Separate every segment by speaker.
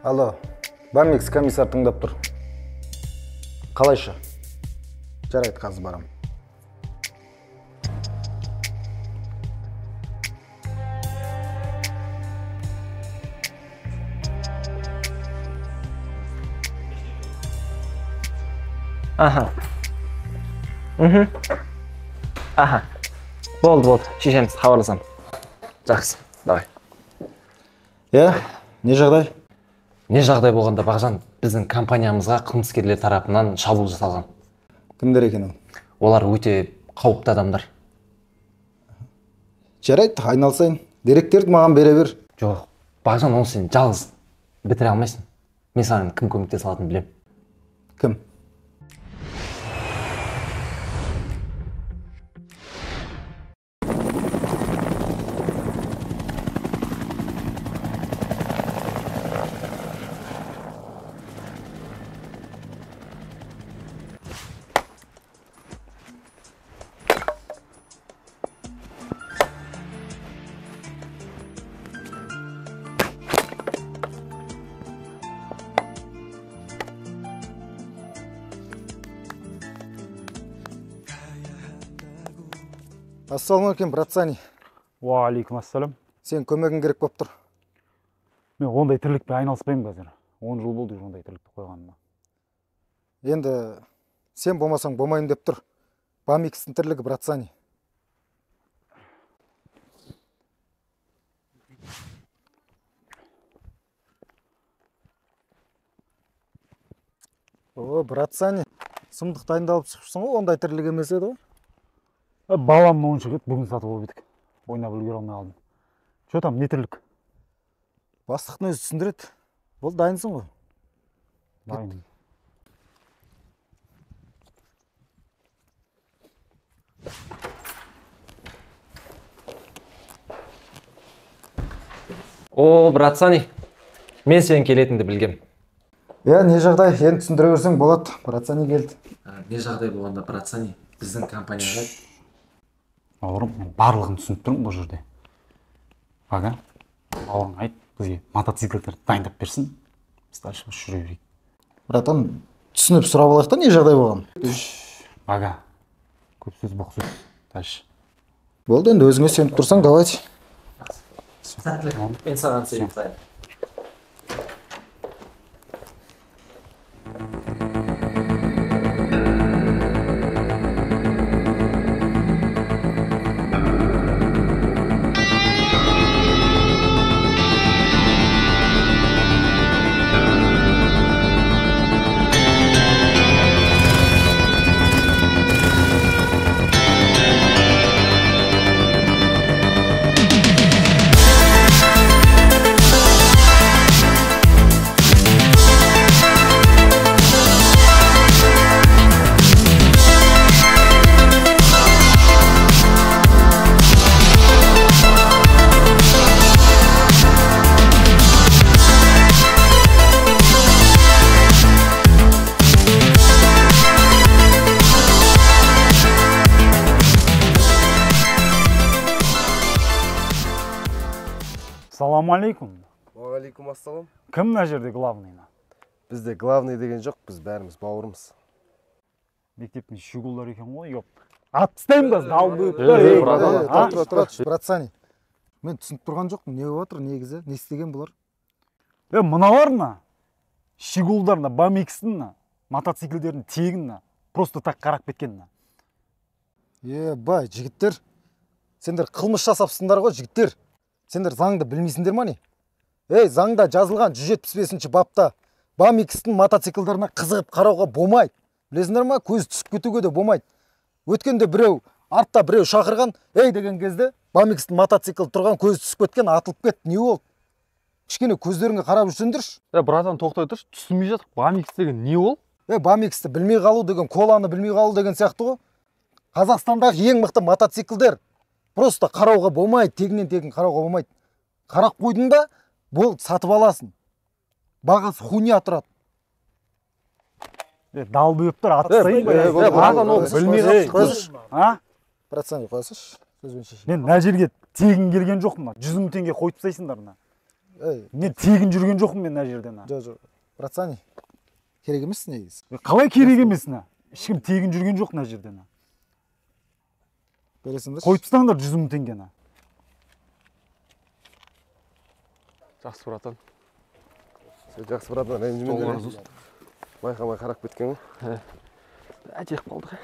Speaker 1: Алло, Бамикс комиссар тыңдап тұр. Қалайша? Жарайды, қазір барам.
Speaker 2: Аха. Аха. Болды. Шешеміз хабарласам. Жақсы, давай.
Speaker 1: Не жағдай?
Speaker 2: Не жағдай болғанда, Бағжан, біздің компаниямызға қылмыскерлер тарапынан шабуыл жасалған.
Speaker 1: Кімдер екен ол?
Speaker 2: Олар өте қауіпті адамдар.
Speaker 1: Жарайды, айналсайын. Деректерді маған бере бер.
Speaker 2: Жоқ, Бағжан, оны сен жалғыз бітіре алмайсың. Мен саған кім көмектесе алатынын білем.
Speaker 1: Кім? Ассалаумалейкум, братсани.
Speaker 3: Уалейкум ассалам.
Speaker 1: Сен көмегің керек болып тұр.
Speaker 3: Мен ондай тірлікпен айналыспаймын қазір. 10 жыл болды ондай тірлікті қойғаныма.
Speaker 1: Енді сен болмасаң болмайын деп тұр. Бамикстің тірлігі, братсани. О, братсани, сұмдық дайындалып шығыпсың ғой, ондай тірлік емес еді ғой.
Speaker 3: Балам ойыншық еді, бүгін сатып алып едік. Ойнап үлгере алмай қалдым. Че там, не тірлік?
Speaker 1: Бастықтың өзі түсіндіреді. Бұл дайынсың ғой.
Speaker 3: Дайын.
Speaker 2: О, братсани, мен сен келетінді білгем.
Speaker 1: Не жағдай, енді түсіндіре берсең болады. Братсани келді.
Speaker 2: Не жағдай болғанда, братсани, біздің компанияға...
Speaker 3: Бауырым, мен барлығын түсініп тұрмын бұл жерде. Аға, бауырың айт, бізге мотоциклдерді дайындап берсін. Біз дальше жүре берейік.
Speaker 1: Братан, түсініп сұрап алайық та, не жағдай болған?
Speaker 3: Аға, көп сөз боқ сөз. Дальше.
Speaker 1: Болды, енді өзіңе сеніп тұрсаң, давайте.
Speaker 2: Мен саған сеніп тұрайын.
Speaker 3: Ассалаумалейкум.
Speaker 4: Уалейкум ассалам.
Speaker 3: Кім мына жерде главныйна?
Speaker 4: Бізде главный деген жоқ, біз бәріміз бауырымыз.
Speaker 3: Мектептің шүгулар екен ғой, ёп. Атыстайым қыз, дал
Speaker 1: Тұр, братсани. Мен түсініп тұрған жоқпын, не болып отыр, негізі, не істеген бұлар?
Speaker 3: Мыналарына, шүгулдарына, бамикстің, мотоциклдердің тегін, просто так қарап кеткен.
Speaker 1: Бай, жігіттер, сендер қылмыс жасапсыңдар ғой, жігіттер. Сендер заңды білмейсіңдер ма не? Заңда жазылған 175-ші бапта бамикстің мотоциклдарына қызығып қарауға болмайды. Білесіңдер ма? Көз түсіп кетуге де болмайды. Өткенде біреу, артта біреу шақырған, деген кезде бамикстің мотоцикл тұрған, көз түсіп кеткен, атылып кетті. Не болды? Кішкене көздеріңе қарап жүрсеңдерші.
Speaker 5: Братан, тоқтай тұршы, түсінбей жатыр. Бамикс деген не ол?
Speaker 1: Бамиксті білмей қалу деген, коланы білмей қалу деген сияқты ғой. Қазақстандағы ең мықты мотоциклдер. Просто қарауға болмайды, тегінен қарауға болмайды. Қарақ қойдың да, бұл сатып аласың. Бағасы хуйня тұрады.
Speaker 3: Далбы өптір, атысайын ба?
Speaker 5: Братан, ол білмей қалшы.
Speaker 1: Братсани, қойсыш, сөзбен шешейін.
Speaker 3: Мен мына жерге тегін келген жоқпын. 100 000 теңге қойып тастайсыңдар.
Speaker 1: ей
Speaker 3: мен тегін жүрген жоқпын мен мына жерде на.
Speaker 1: жоқ братсани керек емес негізі.
Speaker 3: Қалай керек емес на? Ешкім тегін жүрген жоқ мына жерде на.
Speaker 1: Бересіңдерші.
Speaker 3: Қойып тастаңдар 100 мың теңгені.
Speaker 5: Жақсы братан.
Speaker 4: Жақсы братан, ренжімеңдер. Байқамай қарап кеткен ғой.
Speaker 5: Әтек қалдық.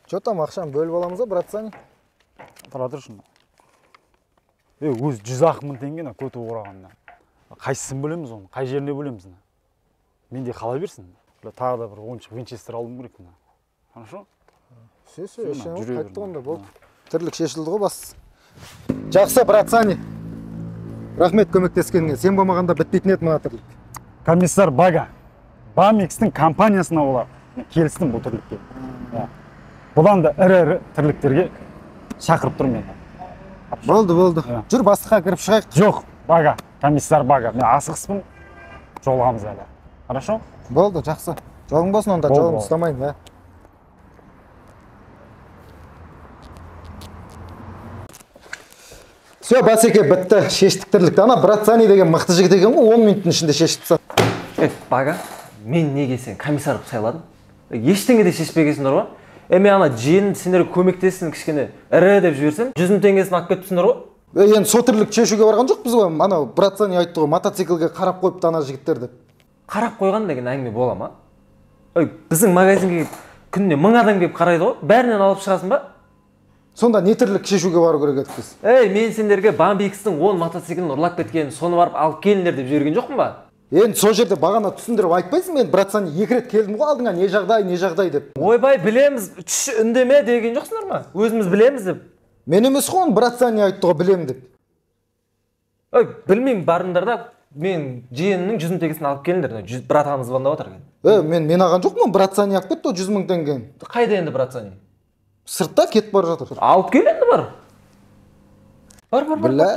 Speaker 1: Че там ақшаны бөліп аламыз ба, братсани?
Speaker 3: Тұра тұршы. Өз 100 мың теңгені көтіп орағанына. Қайсысын бөлеміз оны? Қай жеріне бөлеміз? Менде қала берсін. Тағы да бір ойыншық Винчестер алуым керек. Хорошо?
Speaker 1: Все, қайтты онда болды. Тірлік шешілді ғой бас. Жақсы, братсани. Рахмет көмектескеніңе. Сен болмағанда бітпейтін еді мына тірлік.
Speaker 3: Комиссар Бага. Бамикстің компаниясына олар келістім бұл тірлікке. Бұдан да ірі тірліктерге шақырып тұр мені.
Speaker 1: Болды. Жүр бастыққа кіріп шығайық.
Speaker 3: Жоқ, Бага, комиссар Бага. Мен асығыспын. Жолығамыз әлі. Хорошо?
Speaker 1: Болды, жақсы. Жолың болсын онда, жолын ұстамайын, да. Все, басеке, бітті. Шештік тірлікті. Ана братсани деген мықты жігіт екен ғой, 10 минуттың ішінде шешіп тастады.
Speaker 2: Бага, мен неге сен комиссар қылып сайладым? Ештеңе де шешпегенсіңдер ғой? Мен ана жиен сендерге көмектессін кішкене ірі деп жіберсем, 100 мың теңгесін алып кетіпсіңдер ғой?
Speaker 1: Енді со тірлік шешуге барған жоқпыз ғой. Ана братсани айтты ғой, мотоциклге қарап қойыпты ана жігіттер деп.
Speaker 2: Қарап қойған деген әңгіме бола ма? Біздің магазинге күніне 1000 адам келіп қарайды ғой, бәрінен алып шығасың ба?
Speaker 1: Сонда не тірлік шешуге бару керек еді біз?
Speaker 2: Мен сендерге Бамбикстің 10 мотоциклін ұрлап кеткенін, соны барып алып келіңдер деп жіберген жоқпын ба?
Speaker 1: Енді сол жерде бағана түсіндіріп айтпайсың, мен братсани 2 рет келдім ғой алдыңа, не жағдай деп.
Speaker 2: Ойбай, білеміз, үндеме деген жоқсыңдар ма? Өзіміз білеміз деп.
Speaker 1: Мен емес қой, оны братсани айтты ғой, білем деп.
Speaker 2: Білмеймін, барыңдар да мен жиенінің 100 мың теңгесін алып келіңдер. Брат ағамыз звондап отыр екен.
Speaker 1: Мен аған жоқпын, братсани алып кетті 100 мың теңгені.
Speaker 2: Қайда енді братсани?
Speaker 1: Сыртта кетіп бара жатыр.
Speaker 2: Алып кел енді бар. Бар.
Speaker 1: Бля.